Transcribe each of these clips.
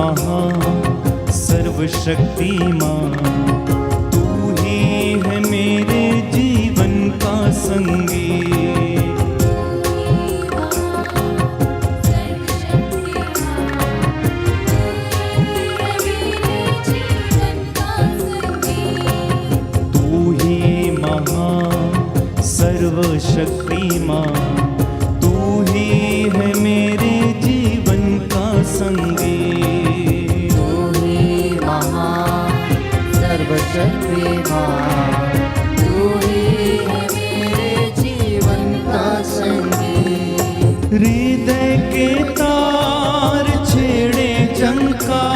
महान सर्वशक्तिमान, तू ही है मेरे जीवन का संगी। सर्वशक्तिमान, तू ही है मेरे जीवन का संगी। तू ही महान सर्वशक्तिमान, तू ही है मेरे जीवन का संगी। हृदय के तार छेड़े झंकार,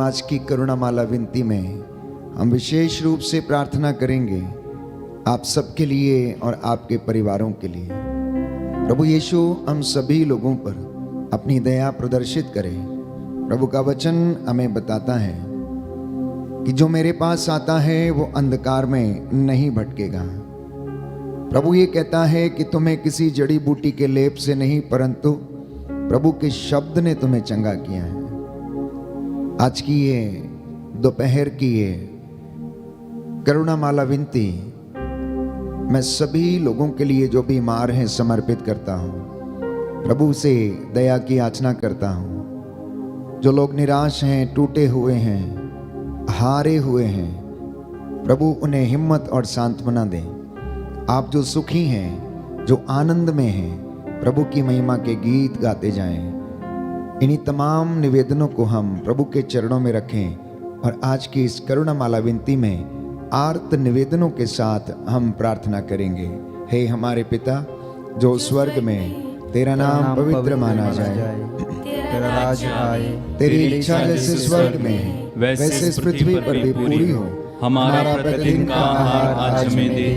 आज की करुणामाला विनती में हम विशेष रूप से प्रार्थना करेंगे आप सबके लिए और आपके परिवारों के लिए। प्रभु यीशु हम सभी लोगों पर अपनी दया प्रदर्शित करे। प्रभु का वचन हमें बताता है कि जो मेरे पास आता है वो अंधकार में नहीं भटकेगा। प्रभु ये कहता है कि तुम्हें किसी जड़ी बूटी के लेप से नहीं परंतु प्रभु के शब्द ने तुम्हें चंगा किया है। आज की ये दोपहर की ये करुणामाला विनती मैं सभी लोगों के लिए जो बीमार हैं समर्पित करता हूँ। प्रभु से दया की याचना करता हूँ। जो लोग निराश हैं, टूटे हुए हैं, हारे हुए हैं, प्रभु उन्हें हिम्मत और सांत्वना दें। आप जो सुखी हैं, जो आनंद में हैं, प्रभु की महिमा के गीत गाते जाएं। इन्हीं तमाम निवेदनों को हम प्रभु के चरणों में रखें और आज की इस करुणामाला विनती में आर्त निवेदनों के साथ हम प्रार्थना करेंगे। हे हमारे पिता जो स्वर्ग में, तेरा नाम पवित्र माना जाए, तेरा राज आए, तेरी इच्छा जैसे स्वर्ग में वैसे इस पृथ्वी पर भी पूरी हो। हमारा प्रतिदिन का आहार आज हमें दे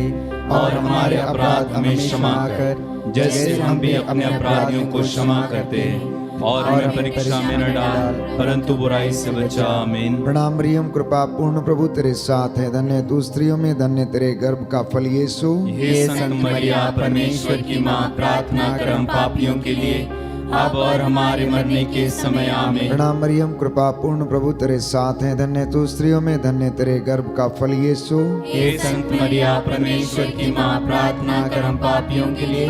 और हमारे अपराध हमें क्षमा कर जैसे हम भी अपने अपराधियों को क्षमा करते हैं, और हमें परीक्षा में न डाल परंतु बुराई से बचा। आमीन। प्रणाम मरियम, कृपा पूर्ण प्रभु तेरे साथ है, धन्य तू स्त्रियों में, धन्य तेरे गर्भ का फल यीशु। हे संत मरिया परमेश्वर की माँ, प्रार्थना कर हम पापियों के लिए अब और हमारे मरने के समय। आमीन। प्रणाम मरियम, कृपा पूर्ण प्रभु तेरे साथ है, धन्य तू स्त्रियों में, धन्य तेरे गर्भ का फल यीशु। हे संत मरिया परमेश्वर की माँ, प्रार्थना कर हम पापियों के लिए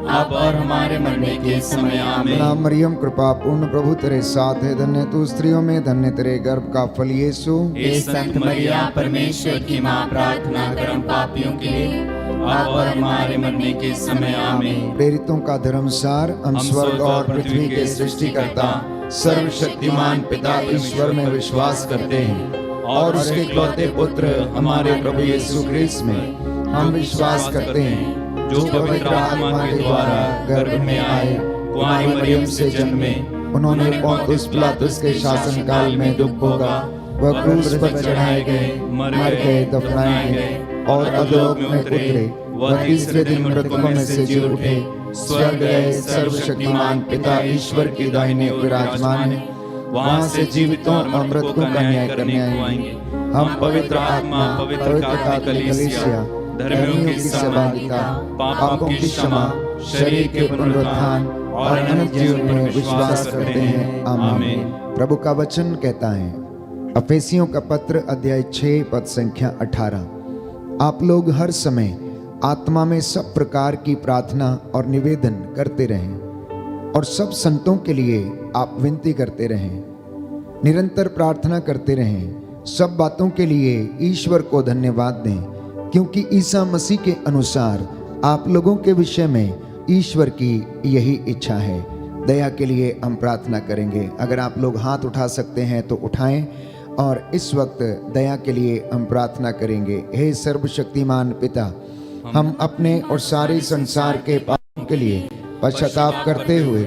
अब और हमारे मरने के समय। आमीन। प्रणाम मरियम, कृपा पूर्ण प्रभु तेरे साथ है, धन्य तू स्त्रियों में, धन्य तेरे गर्भ का फल यीशु। हे संत मरिया परमेश्वर की माँ, प्रार्थना कर हम पापियों के लिए अब और हमारे मरने के समय। आमीन। प्रेरितों का धर्मसार। हम स्वर्ग और पृथ्वी के सृष्टिकर्ता सर्वशक्तिमान पिता ईश्वर में विश्वास करते हैं और उसके इकलौते पुत्र हमारे प्रभु यीशु ख्रीस्त में हम विश्वास करते हैं, जो पवित्र आत्मा के द्वारा गर्भ में आए, कुंवारी मरियम से जन्मे, उन्होंने पोंतुस पिलातुस के शासन काल में दुख भोगा, वह क्रूस पर चढ़ाए गए, मर गए, दफनाए गए और अधोलोक में उतरे, वह तीसरे दिन मृतकों में से जी उठे, स्वर्ग गए, सर्वशक्तिमान पिता ईश्वर की दाहिने ओर विराजमान है, वहां से जीवितों और मृतकों का न्याय करने आएंगे। हम पवित्र आत्मा, पवित्र कलीसिया, धर्मियों की सहभागिता, पापों की क्षमा, शरीर के पुनरुत्थान और अनंत जीवन में विश्वास करते हैं। आमीन। प्रभु का वचन कहता है, अफेसियों का पत्र अध्याय 6 पद संख्या 18, आप लोग हर समय आत्मा में सब प्रकार की प्रार्थना और निवेदन करते रहें और सब संतों के लिए आप विनती करते रहें। निरंतर प्रार्थना करते रहें। सब बातों के लिए ईश्वर को धन्यवाद दें, क्योंकि ईसा मसीह के अनुसार आप लोगों के विषय में ईश्वर की यही इच्छा है। दया के लिए हम प्रार्थना करेंगे। अगर आप लोग हाथ उठा सकते हैं तो उठाएं और इस वक्त दया के लिए हम प्रार्थना करेंगे। हे सर्वशक्तिमान पिता, हम अपने और सारे संसार के पापों के लिए पश्चाताप करते हुए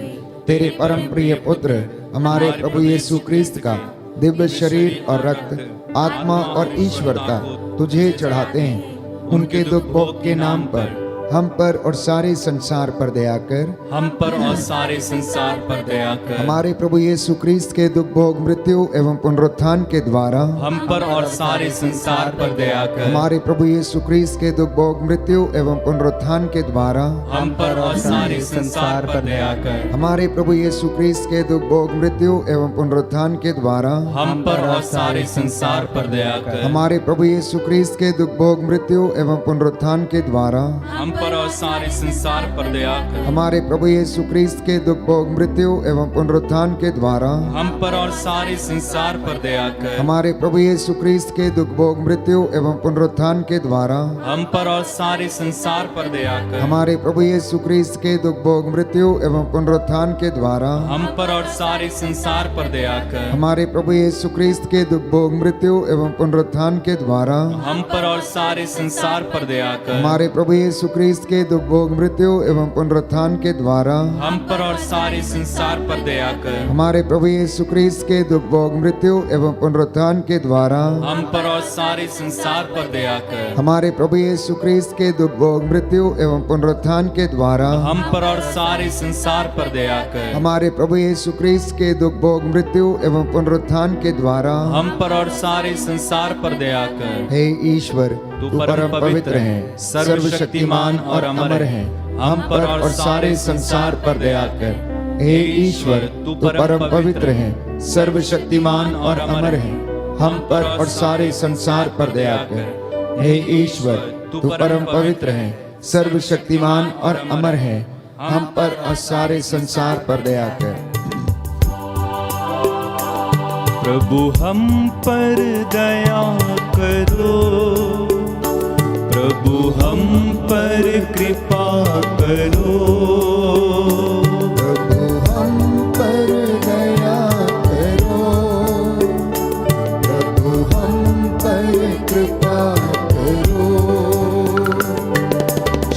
तेरे परम प्रिय पुत्र हमारे प्रभु यीशु क्रिस्त का दिव्य शरीर और रक्त, आत्मा और ईश्वरता तुझे चढ़ाते हैं। उनके दुख भोग के नाम पर हम पर और सारे संसार पर दया कर। हम पर और सारे संसार पर दया कर। हमारे प्रभु यीशु क्रिस्त के दुख भोग, मृत्यु एवं पुनरुत्थान के द्वारा हम पर और सारे संसार पर दया कर। हमारे प्रभु यीशु क्रिस्त के दुख भोग, मृत्यु एवं पुनरुत्थान के द्वारा हम पर और सारे संसार पर दया कर। हमारे प्रभु यीशु क्रिस्त के दुख भोग, मृत्यु एवं पुनरुत्थान के द्वारा हम पर और सारे संसार पर दया कर। हमारे प्रभु यीशु क्रिस्त के दुख भोग, मृत्यु एवं पुनरुत्थान के द्वारा हम पर और सारे संसार पर दया कर। हमारे प्रभु यीशु क्रिस्त के दुख भोग, मृत्यु एवं पुनरुत्थान के द्वारा हम पर और सारे संसार पर दया कर। हमारे प्रभु यीशु क्रिस्त के दुख भोग, मृत्यु एवं पुनरुत्थान के द्वारा हम पर और सारे संसार पर दया कर। हमारे प्रभु यीशु क्रिस्त के दुख भोग, मृत्यु एवं पुनरुत्थान के द्वारा हम पर और सारे संसार पर दया कर। हमारे प्रभु यीशु क्रिस्त के दुख भोग, मृत्यु एवं पुनरुत्थान के द्वारा हम पर और सारे संसार पर दया कर। हमारे प्रभु यीशु क्रिस्त के दुख भोग, मृत्यु एवं पुनरुत्थान के द्वारा हम पर और सारे संसार पर दया कर। हमारे प्रभु यीशु क्रिस्त के दुख भोग, मृत्यु एवं पुनरुत्थान के द्वारा हम पर और सारे संसार पर दया कर। हमारे प्रभु यीशु क्रिस्त के दुख भोग, मृत्यु एवं पुनरुत्थान के द्वारा हम पर और सारे संसार पर दया कर। हमारे प्रभु यीशु क्रिस्त के दुख भोग, मृत्यु एवं पुनरुत्थान के द्वारा हम पर और सारे संसार पर दया कर। हे ईश्वर, तू परम पवित्र है, सर्वशक्तिमान और अमर है। हम पर और सारे संसार पर दया कर। हे ईश्वर, तू परम पवित्र है, सर्वशक्तिमान और अमर है। हम पर और सारे संसार पर दया कर। हे ईश्वर, तू परम पवित्र है, सर्वशक्तिमान और अमर है। हम पर और सारे संसार पर दया कर। प्रभु हम पर दया करो, प्रभु हम पर कृपा करो। प्रभु हम पर दया करो, प्रभु हम पर कृपा करो।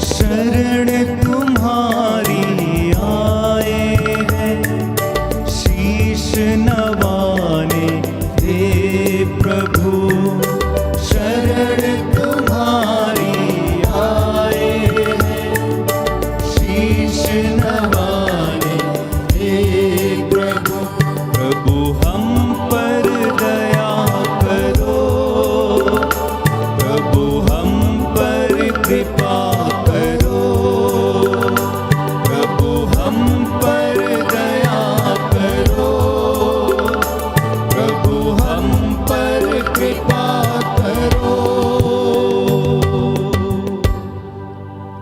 शरण तुम्हारी आए हैं, शीश नवाने हे प्रभु। शरण तुम्हारी आए हैं, शीश नवाने हे प्रभु। प्रभु हम पर दया करो, प्रभु हम पर कृपा करो। प्रभु हम पर दया करो, प्रभु हम पर कृपा करो।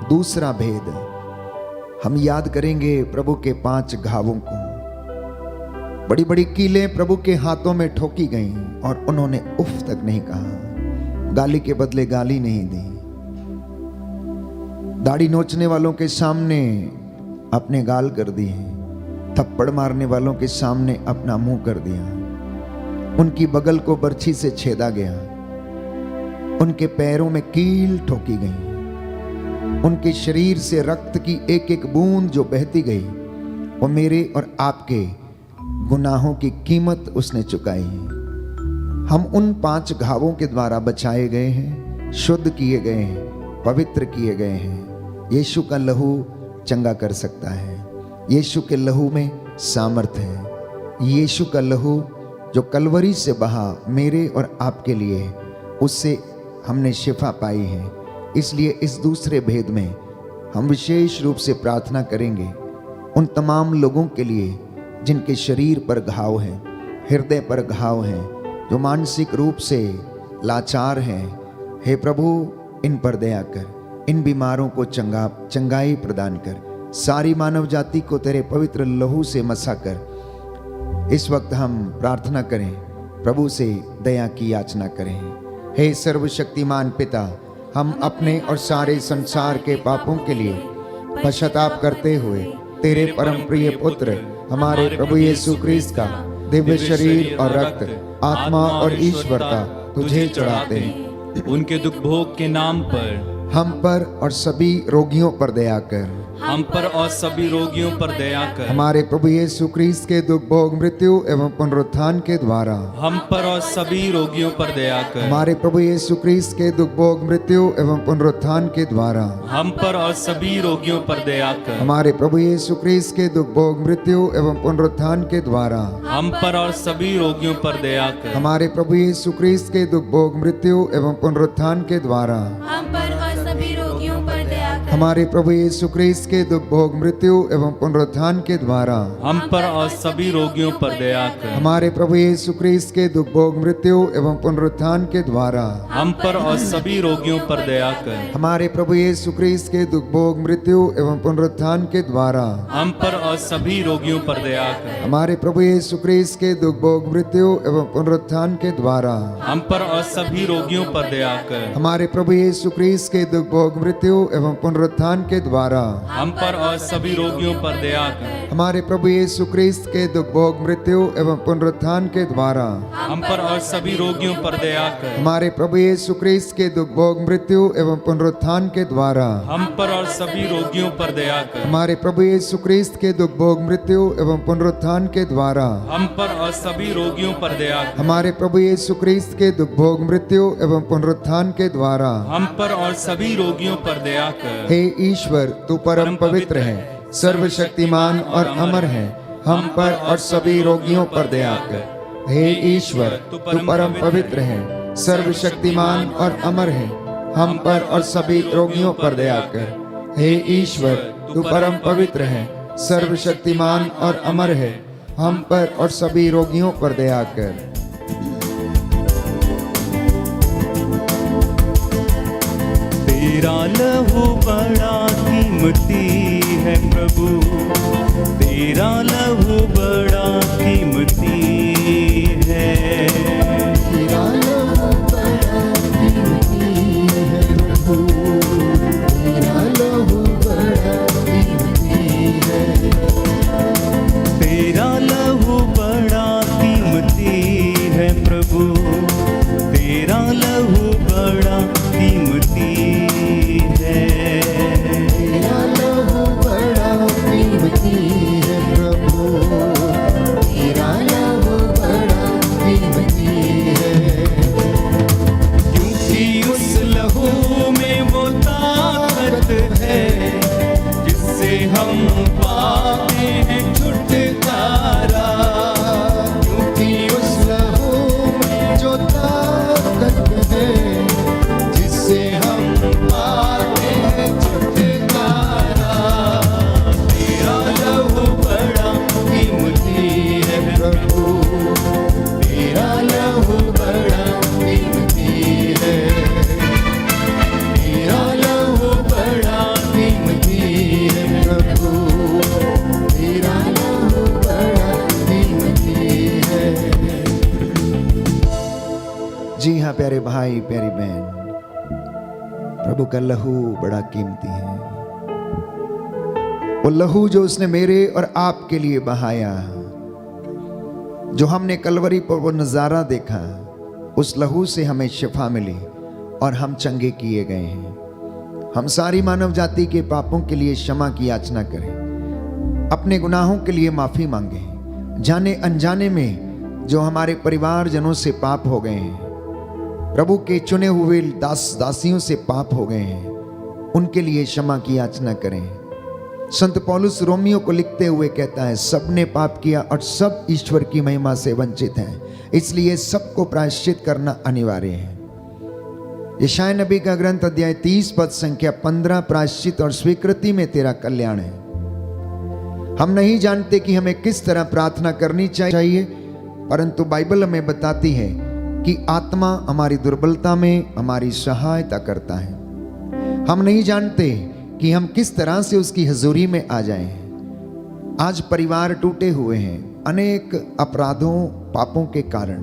दूसरा भेद हम याद करेंगे प्रभु के 5 घावों को। बड़ी बड़ी कीलें प्रभु के हाथों में ठोकी गईं और उन्होंने उफ तक नहीं कहा, गाली के बदले गाली नहीं दी। दाढ़ी नोचने वालों के सामने अपने गाल कर दिए, थप्पड़ मारने वालों के सामने अपना मुंह कर दिया। उनकी बगल को बर्छी से छेदा गया, उनके पैरों में कील ठोकी गई, उनके शरीर से रक्त की एक एक बूंद जो बहती गई वो मेरे और आपके गुनाहों की कीमत उसने चुकाई है। हम उन 5 घावों के द्वारा बचाए गए हैं, शुद्ध किए गए हैं, पवित्र किए गए हैं। यीशु का लहू चंगा कर सकता है। यीशु के लहू में सामर्थ्य है। यीशु का लहू जो कलवरी से बहा मेरे और आपके लिए, उससे हमने शिफा पाई है। इसलिए इस दूसरे भेद में हम विशेष रूप से प्रार्थना करेंगे उन तमाम लोगों के लिए जिनके शरीर पर घाव हैं, हृदय पर घाव हैं, जो मानसिक रूप से लाचार हैं। हे प्रभु, इन पर दया कर। इन बीमारों को चंगाई प्रदान कर, सारी मानव जाति को तेरे पवित्र लहू से मसा कर। इस वक्त हम प्रार्थना करें, प्रभु से दया की याचना करें। हे सर्वशक्तिमान पिता, हम अपने और सारे संसार के पापों के लिए पश्चाताप करते हुए तेरे परम प्रिय पुत्र हमारे प्रभु यीशु क्रिस्त का दिव्य शरीर और रक्त, आत्मा और ईश्वरता तुझे चढ़ाते हैं। उनके दुख भोग के नाम पर हम पर और सभी रोगियों पर दया कर। हम पर और सभी रोगियों पर दया कर। हमारे प्रभु यीशु क्रिस्त के दुख भोग, मृत्यु एवं पुनरुत्थान के द्वारा हम पर और सभी रोगियों पर दया कर। हमारे प्रभु यीशु क्रिस्त के दुख भोग, मृत्यु एवं पुनरुत्थान के द्वारा हम पर और सभी रोगियों पर दया कर। हमारे प्रभु यीशु क्रिस्त के दुख भोग, मृत्यु एवं पुनरुत्थान के द्वारा हम पर और सभी रोगियों पर दया कर। हमारे प्रभु यीशु क्रिस्त के दुख भोग, मृत्यु एवं पुनरुत्थान के द्वारा हम पर और सभी रोगियों पर दया कर। हमारे प्रभु यीशु क्रिस्त के दुख भोग, मृत्यु एवं पुनरुत्थान के द्वारा हम पर और सभी रोगियों पर दया कर। हमारे प्रभु यीशु क्रिस्त के दुख भोग, मृत्यु एवं पुनरुत्थान के द्वारा हम पर और सभी रोगियों पर दया कर। हमारे प्रभु यीशु क्रिस्त के दुख भोग, मृत्यु एवं पुनरुत्थान के द्वारा हम पर और सभी रोगियों पर दया कर। हमारे प्रभु यीशु क्रिस्त के दुख भोग, मृत्यु एवं पुनरुत्थान के द्वारा हम पर और सभी रोगियों पर दया कर। हमारे प्रभु यीशु क्रिस्त के दुख भोग, मृत्यु एवं पुनरुत्थान के द्वारा हम पर और सभी रोगियों पर दया कर। हमारे प्रभु यीशु क्रिस्त के दुख भोग, मृत्यु एवं पुनरुत्थान के द्वारा हम पर और सभी रोगियों पर दया कर। हमारे प्रभु यीशु क्रिस्त के दुख भोग, मृत्यु एवं पुनरुत्थान के द्वारा हम पर और सभी रोगियों पर दया कर। हमारे प्रभु यीशु क्रिस्त के दुख भोग, मृत्यु एवं पुनरुत्थान के द्वारा हम पर और सभी रोगियों पर दया कर। हमारे प्रभु यीशु क्रिस्त के दुख भोग, मृत्यु एवं पुनरुत्थान के द्वारा हम पर और सभी रोगियों पर दया कर। हे ईश्वर, तू परम पवित्र है, सर्वशक्तिमान और अमर है, हम पर और सभी रोगियों पर दया कर। हे ईश्वर, तू परम पवित्र है, सर्वशक्तिमान और अमर है, हम पर और सभी रोगियों पर दया कर। हे ईश्वर, तू परम पवित्र है, सर्वशक्तिमान और अमर है, हम पर और सभी रोगियों पर दया कर। तेरा लहू बड़ा कीमती है प्रभु, तेरा लहू बड़ा कीमती है। तेरा लहू बड़ा कीमती है प्रभु, तेरा लहू बड़ा कीमती है। तेरा लहू बड़ा कीमती है प्रभु, तेरा लहू बड़ा कीमती है। तेरा लहू बड़ा कीमती है प्रभु, तेरा लहू बड़ा कीमती है। क्योंकि उस लहू में वो ताकत है जिससे हम पाते हैं छुटकारा। क्योंकि उस लहू में जो ताकत है, जिससे हम पाते हैं छुटकारा। तेरा लहू बड़ा कीमती है प्रभु, तेरा लहू बड़ा कीमती है, तेरा लहू बड़ा कीमती है प्रभु, तेरा लहू बड़ा कीमती है। जी हाँ प्यारे भाई, प्यारी बहन, प्रभु का लहू बड़ा कीमती है। वो लहू जो उसने मेरे और आपके लिए बहाया, जो हमने कलवरी पर वो नज़ारा देखा, उस लहू से हमें शिफा मिली और हम चंगे किए गए हैं। हम सारी मानव जाति के पापों के लिए क्षमा की याचना करें, अपने गुनाहों के लिए माफ़ी मांगें। जाने अनजाने में जो हमारे परिवारजनों से पाप हो गए हैं, प्रभु के चुने हुए दास दासियों से पाप हो गए हैं, उनके लिए क्षमा की याचना करें। संत पौलुस रोमियो को लिखते हुए कहता है, सबने पाप किया और सब ईश्वर की महिमा से वंचित हैं, इसलिए सबको प्रायश्चित करना अनिवार्य है। यशायाह नबी का ग्रंथ अध्याय 30 पद संख्या 15, प्रायश्चित और स्वीकृति में तेरा कल्याण है। हम नहीं जानते कि हमें किस तरह प्रार्थना करनी चाहिए, परंतु बाइबल हमें बताती है कि आत्मा हमारी दुर्बलता में हमारी सहायता करता है। हम नहीं जानते कि हम किस तरह से उसकी हजूरी में आ जाएं। आज परिवार टूटे हुए हैं अनेक अपराधों पापों के कारण।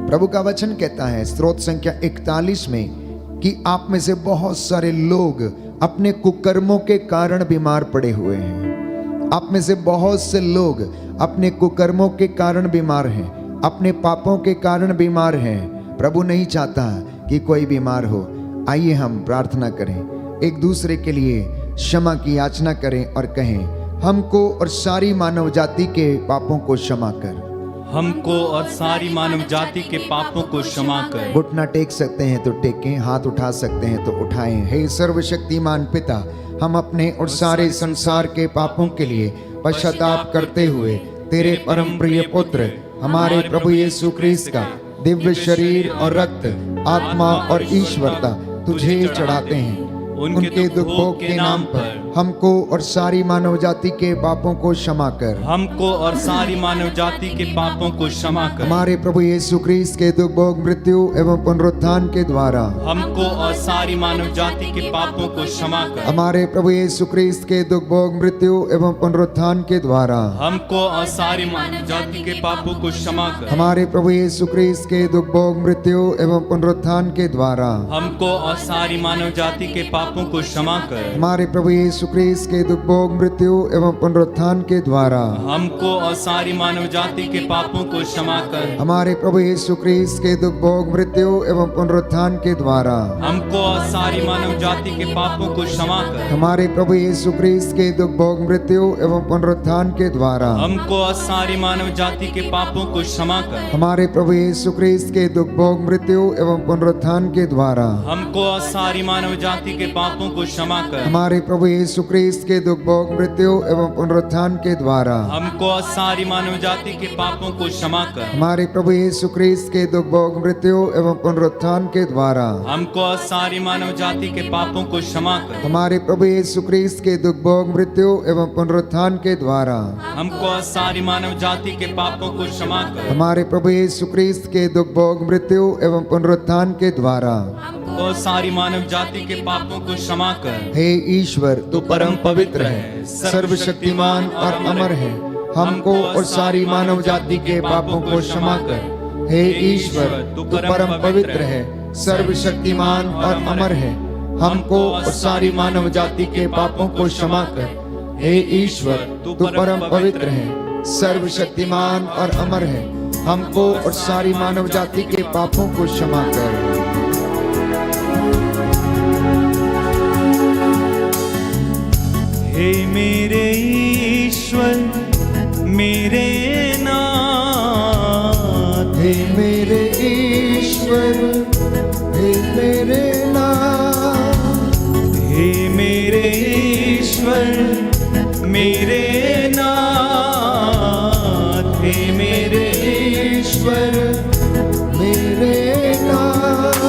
प्रभु का वचन कहता है स्रोत संख्या 41 में कि आप में से बहुत सारे लोग अपने कुकर्मों के कारण बीमार पड़े हुए हैं। आप में से बहुत से लोग अपने कुकर्मों के कारण बीमार हैं, अपने पापों के कारण बीमार हैं। प्रभु नहीं चाहता कि कोई बीमार हो। आइए हम प्रार्थना करें, एक दूसरे के लिए क्षमा की याचना करें और कहें, हमको और सारी मानव जाति के पापों को क्षमा कर। हमको और सारी मानव जाति के पापों को क्षमा कर। घुटना टेक सकते हैं तो टेकें, हाथ उठा सकते हैं तो उठाएं। हे सर्वशक्तिमान पिता, हम अपने और सारे संसार के पापों के लिए पश्चाताप करते हुए तेरे परम प्रिय पुत्र हमारे प्रभु यीशु ख्रीस्त का दिव्य शरीर और रक्त, आत्मा और ईश्वरता तुझे चढ़ाते हैं। उनके दुख भोग के नाम पर हमको और सारी मानव जाति के पापों को क्षमा कर। हमको और सारी मानव जाति के पापों को क्षमा कर। हमारे प्रभु यीशु ख्रीस्त के दुख भोग मृत्यु एवं पुनरुत्थान के द्वारा हमको और सारी मानव जाति के पापों को क्षमा कर। हमारे प्रभु यीशु ख्रीस्त के दुख भोग मृत्यु एवं पुनरुत्थान के द्वारा हमको और सारी मानव जाति के पापों को क्षमा कर। हमारे प्रभु यीशु ख्रीस्त के दुख भोग मृत्यु एवं पुनरुत्थान के द्वारा हमको और सारी मानव जाति के पापों को क्षमा कर। हमारे प्रभु यीशु ख्रीस्त के दुख भोग मृत्यु एवं पुनरुत्थान के द्वारा हमको और सारी मानव जाति के पापों को क्षमा कर। हमारे प्रभु यीशु ख्रीस्त के दुख भोग मृत्यु एवं पुनरुत्थान के द्वारा हमको और सारी मानव जाति के पापों को क्षमा कर। हमारे प्रभु यीशु ख्रीस्त के दुख भोग मृत्यु एवं पुनरुत्थान के द्वारा हमको और सारी मानव जाति के पापों को क्षमा कर। हमारे प्रभु यीशु ख्रीस्त के दुख भोग मृत्यु एवं पुनरुत्थान के द्वारा हमको और सारी मानव जाति के पापों को क्षमा कर। हमारे प्रभु यीशु ख्रीस्त के दुख भोग मृत्यु एवं पुनरुत्थान के द्वारा हमको और सारी मानव जाति के पापों को क्षमा कर। हमारे प्रभु यीशु ख्रीस्त के दुख भोग मृत्यु एवं पुनरुत्थान के द्वारा हमको और सारी मानव जाति के पापों को क्षमा कर। हमारे प्रभु यीशु ख्रीस्त के दुख भोग मृत्यु एवं पुनरुत्थान के द्वारा हमको और सारी मानव जाति के पापों को क्षमा कर। हमारे प्रभु यीशु ख्रीस्त के दुख भोग मृत्यु एवं पुनरुत्थान के द्वारा और सारी मानव जाति के पापों को क्षमा कर। हे ईश्वर, तू परम पवित्र है, सर्वशक्तिमान और अमर है। हमको और सारी मानव जाति के पापों को क्षमा कर। हे ईश्वर, तू परम पवित्र है, सर्वशक्तिमान और अमर है। हमको और सारी मानव जाति के पापों को क्षमा कर। हे ईश्वर, तू परम पवित्र है, सर्वशक्तिमान और अमर है। हमको और सारी मानव जाति के पापों को क्षमा कर। हे मेरे ईश्वर मेरे नाथ, हे मेरे ईश्वर, हे मेरे नाथ, हे मेरे ईश्वर मेरे नाथ, हे मेरे ईश्वर मेरे नाथ,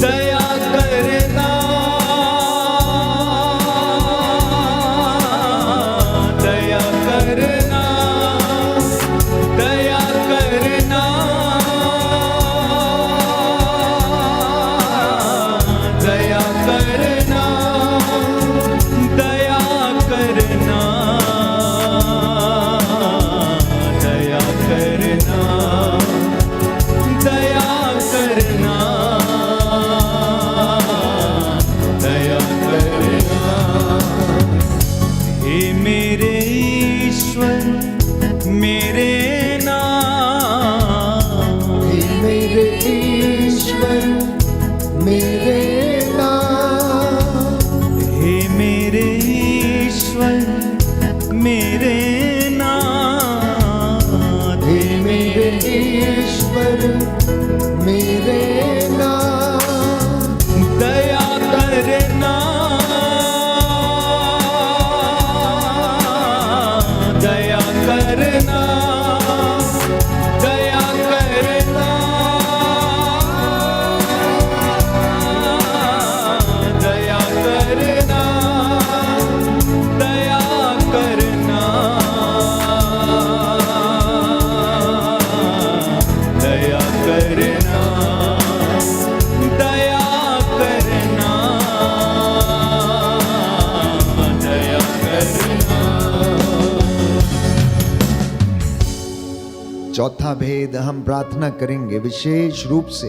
दया करना, दया करना, दया करना, दया करना, दया करना, दया करना, दया करना, दया करना। हे मेरे ईश्वर मेरे नाथ, हे मेरे ईश्वर मेरे नाथ, हे मेरे ईश्वर मेरे नाथ, हे मेरे ईश्वर मेरे नाथ, दया करना, दया करना, चौथा भेद हम प्रार्थना करेंगे विशेष रूप से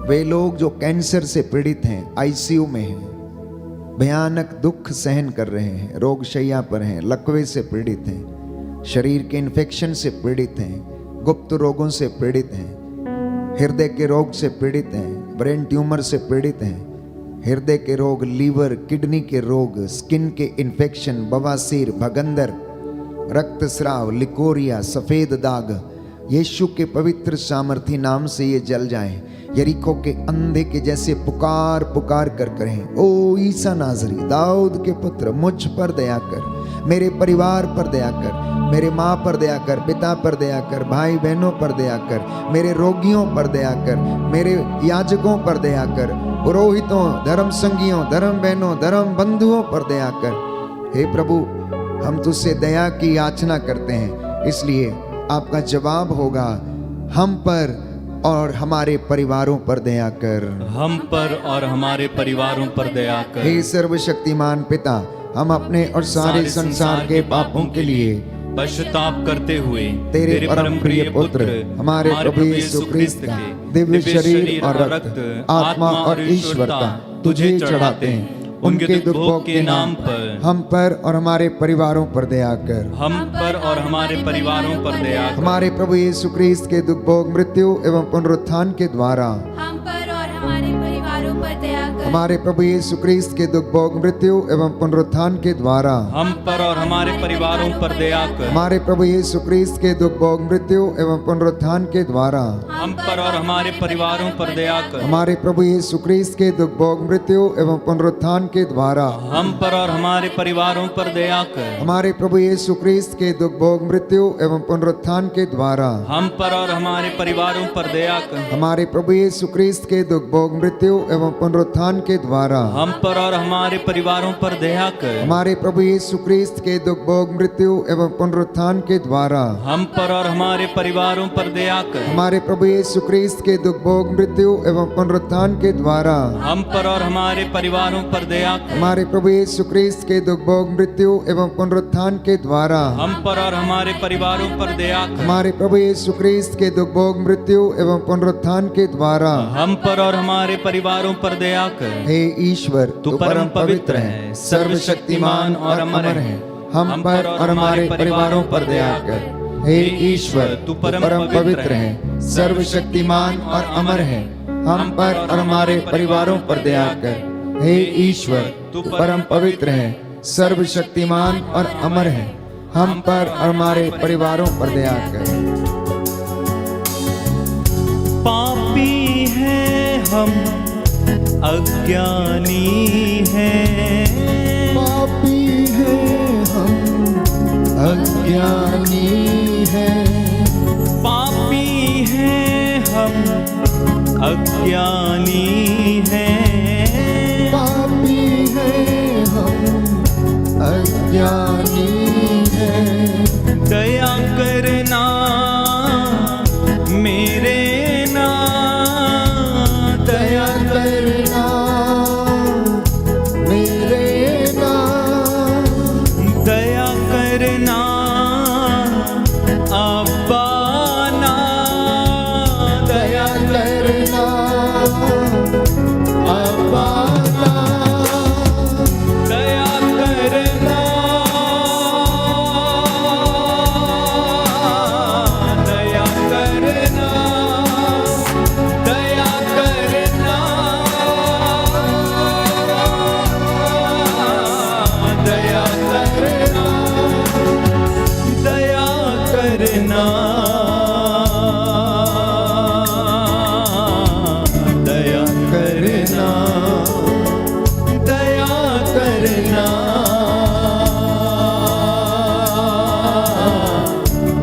वे लोग जो कैंसर से पीड़ित हैं, आईसीयू में हैं, भयानक दुख सहन कर रहे हैं, रोग शैया पर हैं, लकवे से पीड़ित हैं, शरीर के इन्फेक्शन से पीड़ित हैं, गुप्त रोगों से पीड़ित हैं, हृदय के रोग से पीड़ित हैं, ब्रेन ट्यूमर से पीड़ित हैं, हृदय के रोग, लीवर, किडनी के रोग, स्किन के इन्फेक्शन, बवासीर, भगंदर, रक्तस्राव, लिकोरिया, सफेद दाग, यीशु के पवित्र सामर्थी नाम से ये जल जाएं। यरीको के अंधे के जैसे पुकार पुकार कर करें, ओ ईसा नाजरी, दाऊद के पुत्र, मुझ पर दया कर, मेरे परिवार पर दया कर, मेरे माँ पर दया कर, पिता पर दया कर, भाई बहनों पर दया कर, मेरे रोगियों पर दया कर, मेरे याजकों पर दया कर, पुरोहितों, धर्म संगियों, धर्म बहनों, धर्म बंधुओं पर दया कर। हे प्रभु, हम तुझसे दया की याचना करते हैं, इसलिए आपका जवाब होगा, हम पर और हमारे परिवारों पर दया कर, हम पर और हमारे परिवारों पर दया कर। हे सर्वशक्तिमान पिता, हम अपने और सारे संसार के पापों के लिए पश्चाताप करते हुए तेरे परम प्रिय पुत्र हमारे प्रभु यीशु क्रिस्त का दिव्य शरीर और रक्त, आत्मा और ईश्वरता तुझे चढ़ाते हैं। उनके दुख भोग के नाम पर हम पर और हमारे परिवारों पर दया कर, हम पर और हमारे परिवारों पर दया कर। हमारे प्रभु यीशु क्रिस्त के दुख भोग, मृत्यु एवं पुनरुत्थान के द्वारा हम पर और हमारे परिवारों पर दया कर। हमारे प्रभु यीशु क्रिस्त के दुख भोग, मृत्यु एवं पुनरुत्थान के द्वारा हम पर और हमारे परिवारों पर दया कर। हमारे प्रभु यीशु क्रिस्त के दुख भोग, मृत्यु एवं पुनरुत्थान के द्वारा हम पर और हमारे परिवारों पर दया कर। हमारे प्रभु यीशु क्रिस्त के दुख भोग, मृत्यु एवं पुनरुत्थान के द्वारा हम पर और हमारे परिवारों पर दया कर। हमारे प्रभु यीशु क्रिस्त के दुख भोग, मृत्यु एवं पुनरुत्थान के द्वारा हम पर और हमारे परिवारों पर दया कर। हमारे प्रभु यीशु क्रिस्त के दुख भोग, मृत्यु एवं पुनरुत्थान के द्वारा हम पर और हमारे परिवारों पर दया कर। हमारे प्रभु यीशु क्रिस्त के दुख भोग, मृत्यु एवं पुनरुत्थान के द्वारा हम पर और हमारे परिवारों पर दया कर। हमारे प्रभु यीशु क्रिस्त के दुख भोग, मृत्यु एवं पुनरुत्थान के द्वारा हम पर और हमारे परिवारों पर दया कर। हमारे प्रभु यीशु क्रिस्त के दुख भोग, मृत्यु एवं पुनरुत्थान के द्वारा हम पर और हमारे परिवारों पर दया कर। हमारे प्रभु यीशु क्रिस्त के दुख भोग, मृत्यु एवं पुनरुत्थान के द्वारा हम पर और हमारे परिवारों पर दया कर। हे ईश्वर, तू परम पवित्र है, सर्वशक्तिमान और अमर है। हम पर और हमारे परिवारों पर दया कर। हे ईश्वर, तू परम पवित्र है, सर्वशक्तिमान और अमर है। हम पर और हमारे परिवारों पर दया कर। हे ईश्वर, तू परम पवित्र है, सर्वशक्तिमान और अमर है। हम पर और हमारे परिवारों पर दया कर। पापी हैं हम, अज्ञानी हैं, पापी हैं हम, अज्ञानी हैं, पापी हैं हम, अज्ञानी हैं, पापी हैं हम, अज्ञानी हैं। दया करना मेरे ना, दया करना मेरे ना, दया करना अब्बा ना, दया करना अब्बा ना, दया करना, दया करना, दया करना, दया करना, दया करना, दया करना, दया करना,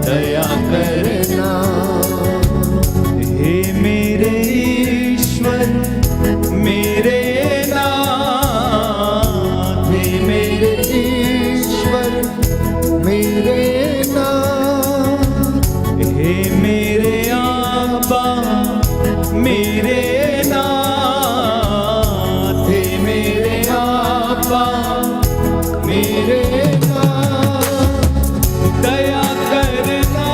दया करना। हे मेरे ईश्वर, मेरे नाथ, हे मेरे ईश्वर मेरे नाथ, हे मेरे आबा, मेरे नाथ, हे मेरे आबा, मेरे नाथ, दया करना,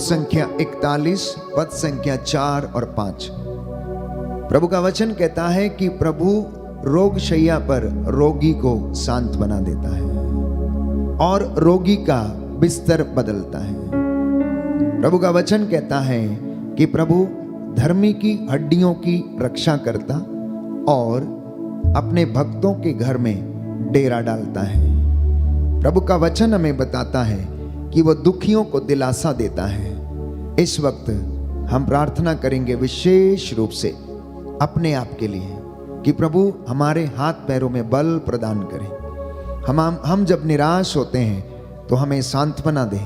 संख्या 41 पद संख्या 4 और 5। प्रभु का वचन कहता है कि प्रभु रोग शैया पर रोगी को सांत्वना देता है और रोगी का बिस्तर बदलता है। प्रभु का वचन कहता है कि प्रभु धर्मी की हड्डियों की रक्षा करता और अपने भक्तों के घर में डेरा डालता है। प्रभु का वचन हमें बताता है कि वो दुखियों को दिलासा देता है। इस वक्त हम प्रार्थना करेंगे विशेष रूप से अपने आप के लिए कि प्रभु हमारे हाथ पैरों में बल प्रदान करें। हम जब निराश होते हैं तो हमें सांत्वना दे।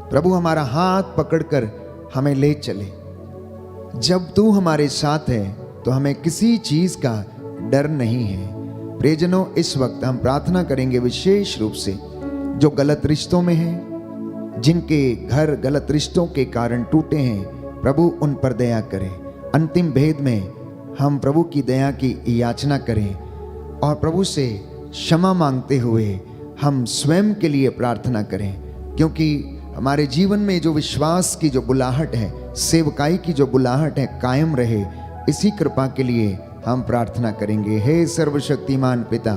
प्रभु हमारा हाथ पकड़कर हमें ले चले। जब तू हमारे साथ है तो हमें किसी चीज का डर नहीं है। प्रियजनों, इस वक्त हम प्रार्थना करेंगे विशेष रूप से जो गलत रिश्तों में हैं, जिनके घर गलत रिश्तों के कारण टूटे हैं, प्रभु उन पर दया करें। अंतिम भेद में हम प्रभु की दया की याचना करें और प्रभु से क्षमा मांगते हुए हम स्वयं के लिए प्रार्थना करें, क्योंकि हमारे जीवन में जो विश्वास की जो बुलाहट है, सेवकाई की जो बुलाहट है, कायम रहे। इसी कृपा के लिए हम प्रार्थना करेंगे। हे सर्वशक्तिमान पिता,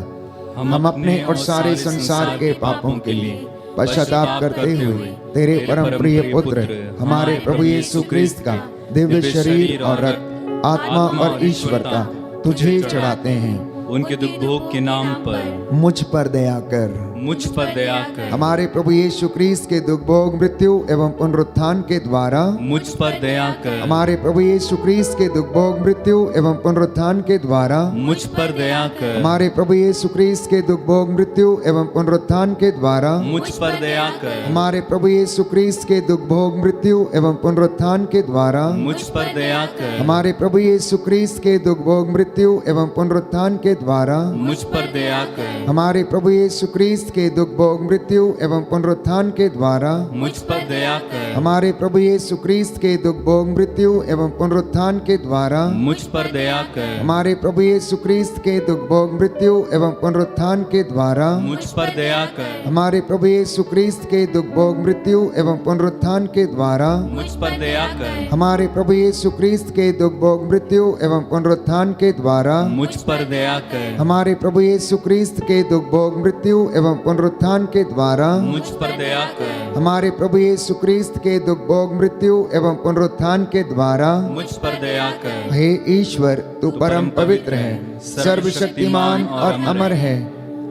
हम अपने और सारे संसार के पापों के लिए पश्चाताप करते हुए तेरे परम प्रिय पुत्र हमारे प्रभु यीशु क्रिस्त का दिव्य शरीर और रक्त, आत्मा और ईश्वरता तुझे चढ़ाते हैं। उनके दुख भोग के नाम पर मुझ पर दया कर, मुझ पर दया कर। हमारे प्रभु यीशु क्रिस्त के दुख भोग, मृत्यु एवं पुनरुत्थान के द्वारा मुझ पर दया कर। हमारे प्रभु यीशु क्रिस्त के दुख भोग, मृत्यु एवं पुनरुत्थान के द्वारा मुझ पर दया कर। हमारे प्रभु यीशु क्रिस्त के दुख भोग, मृत्यु एवं पुनरुत्थान के द्वारा मुझ पर दया कर। हमारे प्रभु यीशु क्रिस्त के दुख भोग, मृत्यु एवं पुनरुत्थान के द्वारा मुझ पर दया कर। हमारे प्रभु यीशु क्रिस्त के दुख भोग, मृत्यु एवं पुनरुत्थान के द्वारा मुझ पर दया कर। हमारे प्रभु यीशु क्रिस्त के दुख भोग, मृत्यु एवं पुनरुत्थान के द्वारा मुझ पर दया कर। हमारे प्रभु यीशु क्रिस्त के दुख भोग, मृत्यु एवं पुनरुत्थान के द्वारा मुझ पर दया कर। हमारे प्रभु यीशु क्रिस्त के दुख भोग, मृत्यु एवं पुनरुत्थान के द्वारा मुझ पर दया कर। हमारे प्रभु यीशु क्रिस्त के दुख भोग, मृत्यु एवं पुनरुत्थान के द्वारा मुझ पर दया कर। हमारे प्रभु यीशु क्रिस्त के दुख भोग, मृत्यु एवं पुनरुत्थान के द्वारा मुझ पर दया कर। हमारे प्रभु यीशु क्रिस्त के दुख भोग, मृत्यु एवं पुनरुत्थान के द्वारा मुझ पर दया कर। हमारे प्रभु यीशु क्रिस्त के दुख भोग, मृत्यु एवं पुनरुत्थान के द्वारा मुझ पर दया कर। हे ईश्वर, तू परम पवित्र है, सर्वशक्तिमान और अमर है।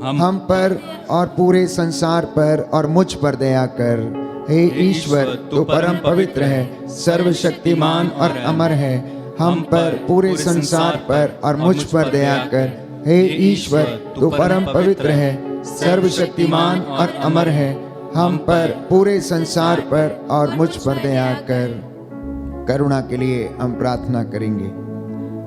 हम पर और पूरे संसार पर और मुझ पर दया कर। हे ईश्वर, तू परम पवित्र है, सर्वशक्तिमान और अमर है। हम पर पूरे संसार पर और मुझ पर दया कर। हे ईश्वर, तू परम पवित्र है, सर्वशक्तिमान और अमर है। हम पर पूरे संसार पर और मुझ पर दया कर। करुणा के लिए हम प्रार्थना करेंगे।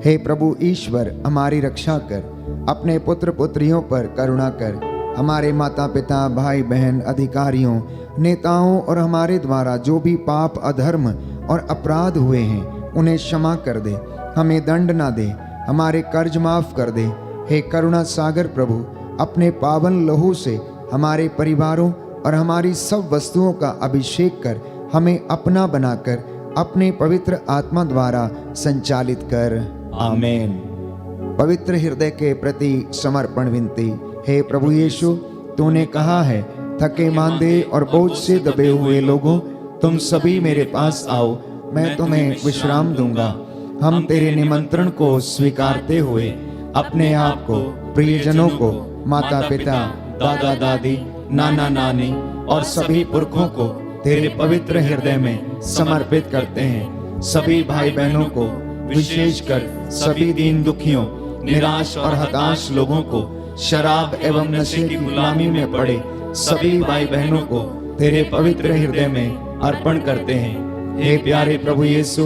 हे प्रभु ईश्वर, हमारी रक्षा कर, अपने पुत्र पुत्रियों पर करुणा कर। हमारे माता पिता, भाई बहन, अधिकारियों, नेताओं और हमारे द्वारा जो भी पाप, अधर्म और अपराध हुए हैं उन्हें क्षमा कर दे, हमें दंड ना दे, हमारे कर्ज माफ कर दे। हे करुणा सागर प्रभु, अपने पावन लहू से हमारे परिवारों और हमारी सब वस्तुओं का अभिषेक कर हमें अपना बनाकर अपने पवित्र आत्मा द्वारा संचालित कर। आमीन। पवित्र हृदय के प्रति समर्पण विनती। हे प्रभु यीशु, तूने कहा है, थके मांदे और बोझ से दबे हुए लोगों, तुम सभी मेरे पास आओ, मैं तुम्हें विश्राम दूंगा। हम तेरे निमंत्रण को स्वीकारते हुए अपने आप को, प्रियजनों को, माता पिता, दादा दादी, नाना नानी और सभी पुरखों को तेरे पवित्र हृदय में समर्पित करते हैं। सभी भाई बहनों को, विशेषकर सभी दीन दुखियों, निराश और हताश लोगों को, शराब एवं नशे की गुलामी में पड़े सभी भाई बहनों को तेरे पवित्र हृदय में अर्पण करते हैं। हे प्यारे प्रभु यीशु,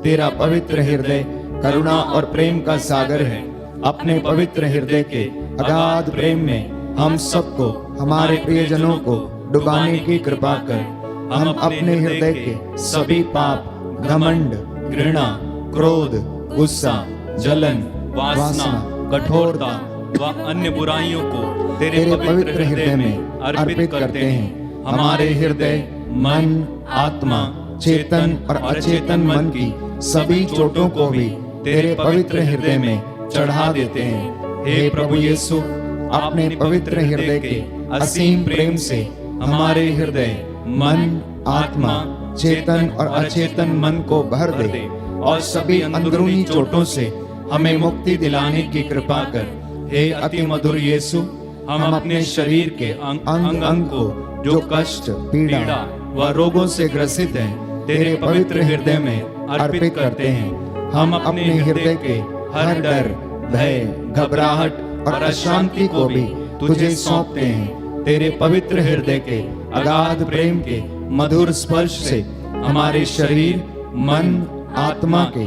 तेरा पवित्र हृदय करुणा और प्रेम का सागर है। अपने पवित्र हृदय के अगाध प्रेम में हम सबको, हमारे प्रियजनों को डुबाने की कृपा कर। हम अपने हृदय के सभी पाप, घमंड, घृणा, क्रोध, गुस्सा, जलन, वासना, कठोरता व अन्य बुराइयों को तेरे पवित्र हृदय में अर्पित करते हैं। हमारे हृदय, मन, आत्मा, चेतन और अचेतन मन की सभी चोटों को भी तेरे पवित्र हृदय में चढ़ा देते हैं। हे प्रभु यीशु, अपने पवित्र हृदय के असीम प्रेम से हमारे हृदय, मन, आत्मा, चेतन और अचेतन मन को भर दे और सभी अंदरूनी चोटों से हमें मुक्ति दिलाने की कृपा कर। हे अति मधुर यीशु, हम अपने शरीर के अंग अंग को जो कष्ट, पीड़ा व रोगों से ग्रसित हैं, तेरे पवित्र हृदय में अर्पित करते हैं। हम अपने हृदय के हर डर, भय, घबराहट और अशांति को भी तुझे सौंपते हैं। तेरे पवित्र हृदय के अगाध प्रेम के मधुर स्पर्श से हमारे शरीर, मन, आत्मा के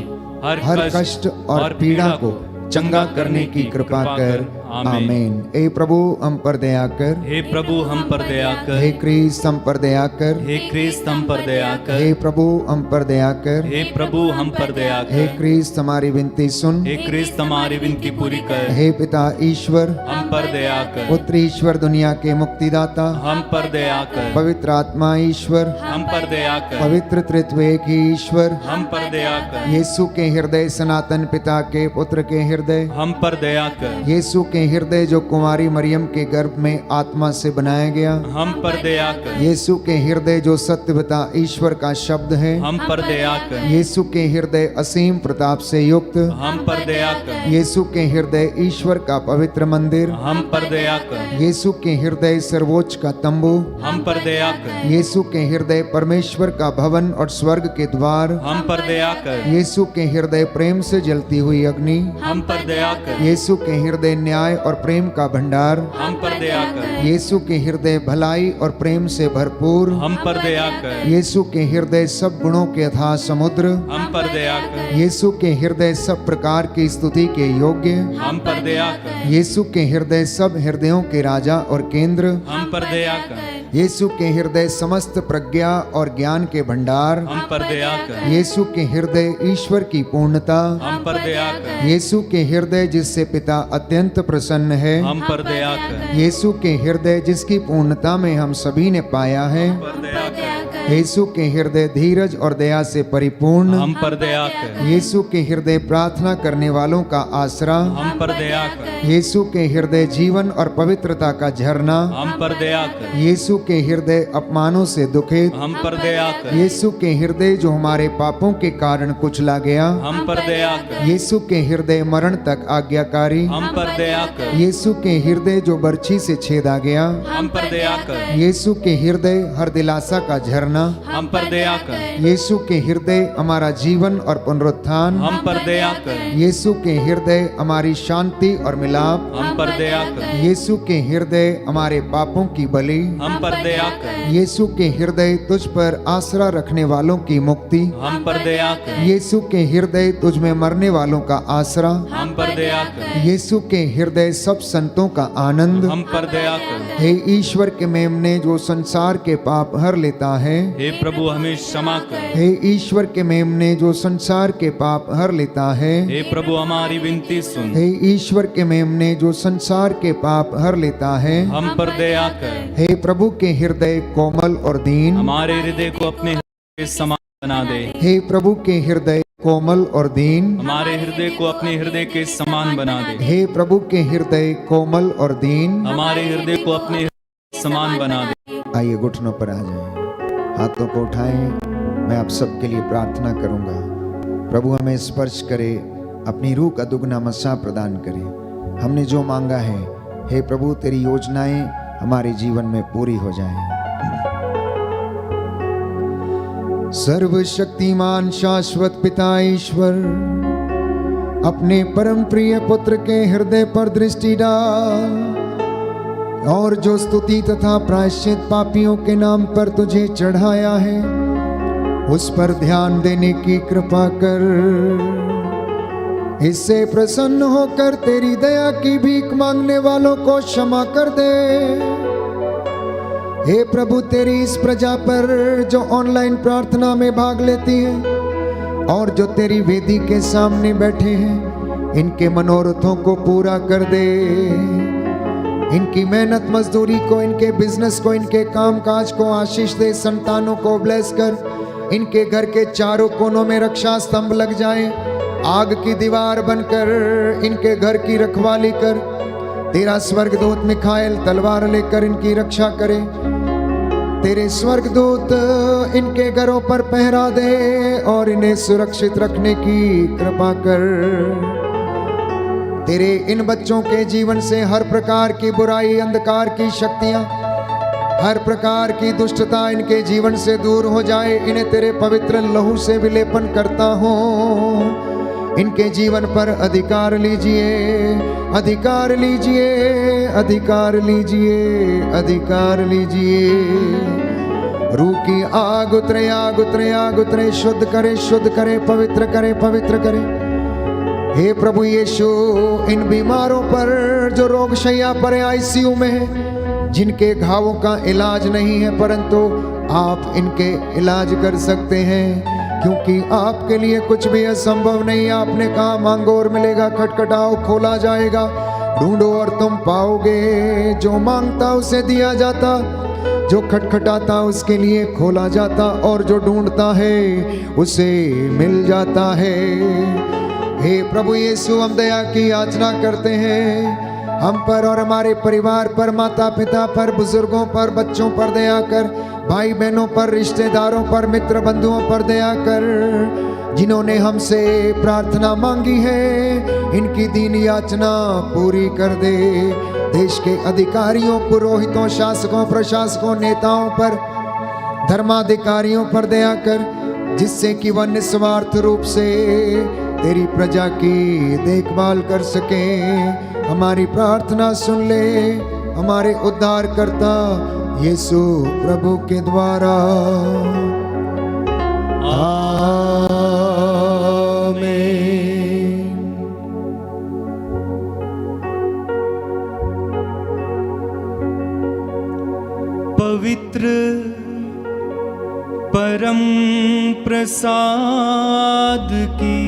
हर कष्ट और पीड़ा को चंगा करने की कृपा कर। आमीन। हे प्रभु हम पर दया कर। हे प्रभु हम पर दया कर। हे क्रिस्त हम पर दया कर। हे क्रिस्त हम पर दया कर। हे प्रभु हम पर दया कर। हे प्रभु हम पर दया कर। हे क्रिस्त हमारी विनती सुन। हे क्रिस्त हमारी विनती पूरी कर। हे पिता ईश्वर हम पर दया कर। पुत्र ईश्वर दुनिया के मुक्तिदाता हम पर दया कर। पवित्र आत्मा ईश्वर हम पर दया कर। पवित्र त्रित्व एक ही ईश्वर हम पर दया कर। यीशु के हृदय सनातन पिता के पुत्र के हृदय हम पर दया कर। यीशु के हृदय जो कुमारी मरियम के गर्भ में आत्मा से बनाया गया हम पर दया कर। यीशु के हृदय जो सत्य पिता ईश्वर का शब्द है हम पर दया कर। यीशु के हृदय असीम प्रताप से युक्त हम पर दया कर। यीशु के हृदय ईश्वर का पवित्र मंदिर हम पर दया कर। यीशु के हृदय सर्वोच्च का तंबू हम पर दया कर। यीशु के हृदय परमेश्वर का भवन और स्वर्ग के द्वार हम पर दया कर। यीशु के हृदय प्रेम से जलती हुई अग्नि हम पर दया कर। यीशु के हृदय न्याय और प्रेम का भंडार हम पर दया कर। यीशु के हृदय भलाई और प्रेम से भरपूर हम पर दया कर। यीशु के हृदय सब गुणों के अथाह समुद्र हम पर दया कर। यीशु के हृदय सब प्रकार की स्तुति के योग्य हम पर दया कर। यीशु के हृदय सब हृदयों के राजा और केंद्र हम पर दया कर। यीशु के हृदय समस्त प्रज्ञा और ज्ञान के भंडार हम पर दया कर। यीशु के हृदय ईश्वर की पूर्णता हम पर दया कर। यीशु के हृदय जिससे पिता अत्यंत प्रसन्न है हम पर दया कर। यीशु के हृदय जिसकी पूर्णता में हम सभी ने पाया है पर दया कर। यीशु के हृदय धीरज और दया से परिपूर्ण हम पर दया कर। यीशु के हृदय प्रार्थना करने वालों का आसरा हम पर दया कर। यीशु के हृदय जीवन और पवित्रता का झरना हम पर दया कर। यीशु के हृदय अपमानों से दुखित हम पर दया कर। यीशु के हृदय जो हमारे पापों के कारण कुचला गया हम पर दया कर। यीशु के हृदय मरण तक आज्ञाकारी हम पर दया कर। यीशु के हृदय जो बर्छी से छेदा गया हम पर दया कर। यीशु के हृदय हर दिलासा का झरना हम पर दया कर। यीशु के हृदय हमारा जीवन और पुनरुत्थान हम पर दया कर। यीशु के हृदय हमारी शांति और मिलाप हम पर दया कर। यीशु के हृदय हमारे पापों की बलि हम पर दया कर। यीशु के हृदय तुझ पर आसरा रखने वालों की मुक्ति हम पर दया कर। यीशु के हृदय तुझ में मरने वालों का आसरा हम पर दया कर। यीशु के हृदय सब संतों का आनंद हम पर दया कर। हे ईश्वर के मेमने जो संसार के पाप हर लेता है हे प्रभु हमें क्षमा कर। हे ईश्वर के मेमने जो संसार के पाप हर लेता है हे प्रभु हमारी विनती सुन। हे ईश्वर के मेमने जो संसार के पाप हर लेता है हम पर दया कर। हे प्रभु के हृदय कोमल और दीन हमारे हृदय को अपने हृदय के समान बना दे। हे प्रभु के हृदय कोमल और दीन हमारे हृदय को अपने हृदय के समान बना दे। हे प्रभु के हृदय कोमल और दीन हमारे हृदय को अपने हृदय के समान बना दे। आइए घुटनों पर आ जाएं, हाथों को उठाएं। मैं आप सबके लिए प्रार्थना करूंगा। प्रभु हमें स्पर्श करे, अपनी रूह का दुगना मसा प्रदान करे। हमने जो मांगा है हे प्रभु तेरी योजनाएं हमारे जीवन में पूरी हो जाएं। सर्वशक्तिमान शाश्वत पिता ईश्वर अपने परम प्रिय पुत्र के हृदय पर दृष्टि डाल और जो स्तुति तथा प्रायश्चित पापियों के नाम पर तुझे चढ़ाया है उस पर ध्यान देने की कृपा कर। इससे प्रसन्न होकर तेरी दया की भीख मांगने वालों को क्षमा कर दे। हे प्रभु तेरी इस प्रजा पर जो ऑनलाइन प्रार्थना में भाग लेती है और जो तेरी वेदी के सामने बैठे हैं, इनके मनोरथों को पूरा कर दे। इनकी मेहनत मजदूरी को, इनके बिजनेस को, इनके काम काज को आशीष दे। संतानों को ब्लेस कर, इनके घर के चारों कोनों में रक्षा स्तंभ लग जाए, आग की दीवार बनकर इनके घर की रखवाली कर। तेरा स्वर्गदूत मिखाएल तलवार लेकर इनकी रक्षा करे। तेरे स्वर्गदूत इनके घरों पर पहरा दे और इन्हें सुरक्षित रखने की कृपा कर। तेरे इन बच्चों के जीवन से हर प्रकार की बुराई, अंधकार की शक्तियां, हर प्रकार की दुष्टता इनके जीवन से दूर हो जाए। इन्हें तेरे पवित्र लहू से विलेपन करता हूँ। इनके जीवन पर अधिकार लीजिए, अधिकार लीजिए, अधिकार लीजिए, अधिकार लीजिए। रूह की आग उतरे, आग उतरे, आग उतरे। शुद्ध करे, शुद्ध करे, पवित्र करे, पवित्र करे। हे प्रभु यीशु, इन बीमारों पर जो रोग शैया पर आईसीयू में है, जिनके घावों का इलाज नहीं है, परंतु आप इनके इलाज कर सकते हैं, क्योंकि आपके लिए कुछ भी असंभव नहीं। आपने कहा मांगो और मिलेगा, खटखटाओ खोला जाएगा, ढूंढो और तुम पाओगे। जो मांगता उसे दिया जाता, जो खटखटाता उसके लिए खोला जाता, और जो ढूंढता है उसे मिल जाता है। हे प्रभु यीशु, हम दया की याचना करते हैं। हम पर और हमारे परिवार पर, माता पिता पर, बुजुर्गों पर, बच्चों पर दया कर। भाई बहनों पर, रिश्तेदारों पर, मित्र बंधुओं पर दया कर। जिन्होंने हमसे प्रार्थना मांगी है, इनकी दीन याचना पूरी कर दे। देश के अधिकारियों, पुरोहितों, शासकों, प्रशासकों, नेताओं पर, धर्माधिकारियों पर दया कर, जिससे कि वह निस्वार्थ रूप से तेरी प्रजा की देखभाल कर सके। हमारी प्रार्थना सुन ले, हमारे उद्धारकर्ता यीशु प्रभु के द्वारा। आमीन। पवित्र परम प्रसाद की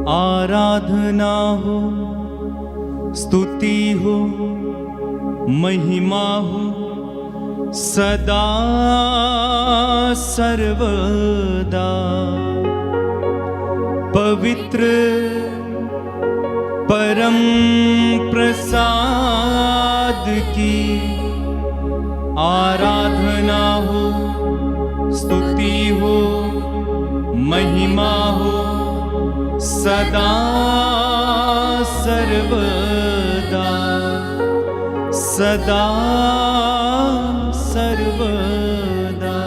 आराधना हो, स्तुति हो, महिमा हो सदा सर्वदा। पवित्र परम प्रसाद की आराधना हो, स्तुति हो, महिमा हो सदा सर्वदा, सदा सर्वदा।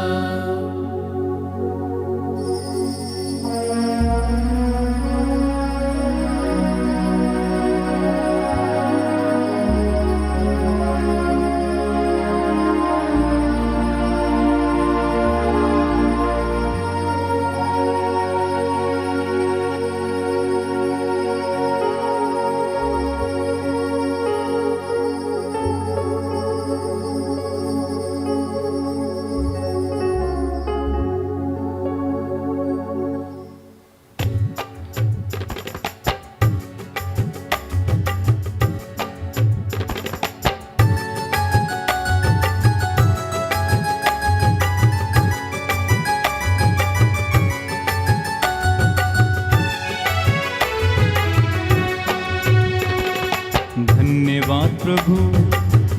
धन्यवाद प्रभु,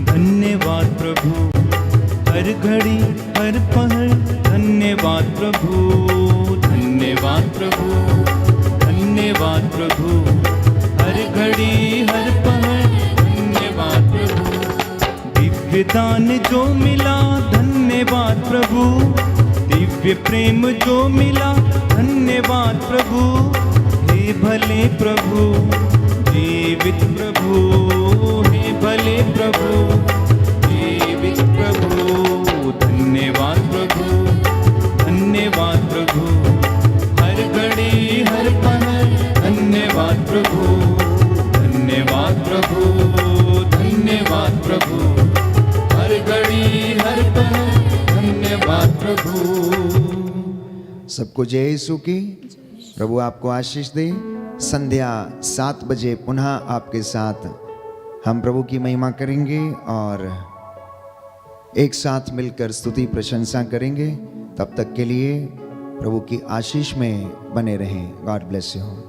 धन्यवाद प्रभु, हर घड़ी हर पहर धन्यवाद प्रभु, धन्यवाद प्रभु, धन्यवाद प्रभु, हर घड़ी हर पहर धन्यवाद प्रभु। दिव्य दान जो मिला धन्यवाद प्रभु, दिव्य प्रेम जो मिला धन्यवाद प्रभु। हे भले प्रभु, जीवित प्रभु, हे भले प्रभु, जीवित प्रभु। धन्यवाद प्रभु, धन्यवाद प्रभु, हर घड़ी हर पहर धन्यवाद प्रभु, धन्यवाद प्रभु, धन्यवाद प्रभु, हर घड़ी हर पहर धन्यवाद प्रभु। सबको जय यीशु की। प्रभु आपको आशीष दे। संध्या 7 बजे पुनः आपके साथ हम प्रभु की महिमा करेंगे और एक साथ मिलकर स्तुति प्रशंसा करेंगे। तब तक के लिए प्रभु की आशीष में बने रहें। God bless you.